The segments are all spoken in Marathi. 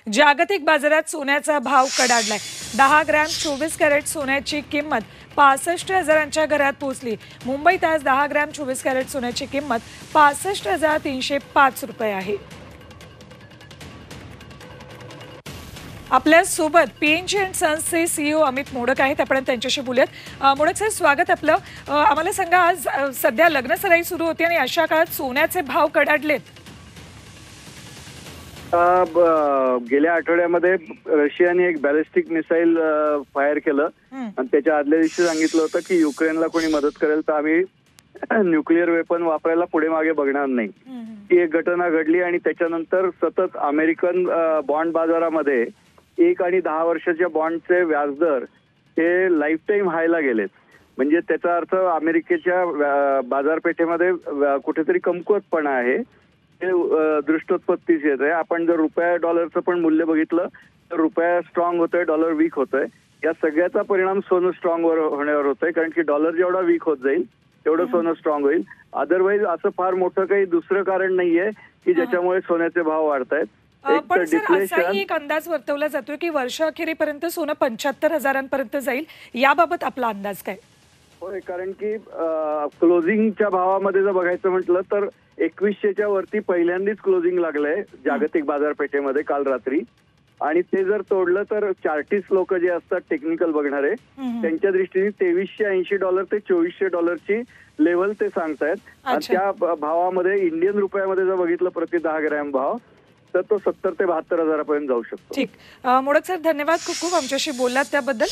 जागतिक बाजारात सोन्याचा भाव कडाडलाय। 10 ग्रॅम 24 कॅरेट सोन्याची किंमत 65,000च्या घरात पोहोचली। मुंबईत आज 10 ग्रॅम 24 कॅरेट सोन्याची किंमत 65,305 रुपये आहे। आपल्या सोबत पीएनजी अँड सन्सचे सीईओ अमित मोडक आहेत। आपण त्यांच्याशी बोलूयात। मोडक सर, स्वागत आपलं। आम्हाला सांगा, आज सध्या लग्नसराई सुरू होती आणि अशा काळात सोन्याचे भाव कडाडलेत। गेल्या आठवड्यामध्ये रशियाने एक बॅलिस्टिक मिसाईल फायर केलं आणि त्याच्या आदल्या दिवशी सांगितलं होतं की युक्रेनला कोणी मदत करेल तर आम्ही न्यूक्लिअर वेपन वापरायला पुढे मागे बघणार नाही। ही एक घटना घडली आणि त्याच्यानंतर सतत अमेरिकन बॉन्ड बाजारामध्ये 1 आणि 10 वर्षाच्या बॉन्डचे व्याजदर हे लाईफ टाईम हायला गेलेत। म्हणजे त्याचा अर्थ अमेरिकेच्या बाजारपेठेमध्ये कुठेतरी कमकुवतपणा आहे, दृष्टोत्पत्तीच येत आहे। आपण जर रुपया डॉलरचं पण मूल्य बघितलं तर रुपया स्ट्रॉंग होतोय, डॉलर वीक होतोय। या सगळ्याचा परिणाम सोनं स्ट्रॉंग होण्यावर होतोय, कारण की डॉलर जेवढा वीक होत जाईल तेवढं सोनं स्ट्रॉंग होईल। अदरवाईज असं फार मोठं काही दुसरं कारण नाहीये की ज्याच्यामुळे सोन्याचे भाव वाढतायत। पण सर, असाही एक अंदाज वर्तवला जातोय की वर्षाअखेरीपर्यंत सोनं 75,000पर्यंत जाईल। याबाबत आपला अंदाज काय? होय, कारण की क्लोजिंगच्या भावामध्ये जर बघायचं म्हटलं तर 2100च्या वरती पहिल्यांदाच क्लोजिंग लागलंय जागतिक बाजारपेठेमध्ये काल रात्री। आणि ते जर तोडलं तर चार्टिस्ट लोक जे असतात, टेक्निकल बघणारे, त्यांच्या दृष्टीने $2380 ते $2400ची लेव्हल ते सांगतायत। आणि त्या भावामध्ये इंडियन रुपयामध्ये जर बघितलं प्रति 10 ग्रॅम भाव तर तो 70 ते 72,000पर्यंत जाऊ शकतो। ठीक, मोडक सर, धन्यवाद खूप खूप आमच्याशी बोललात त्याबद्दल।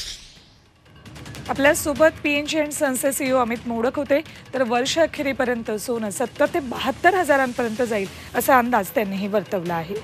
आपल्या सोबत पीएनजी अँड सन्सचे सीईओ अमित मोडक होते। तर वर्षाअखेरीपर्यंत सोनं 70 ते 72,000पर्यंत जाईल असा अंदाज त्यांनीही वर्तवला आहे।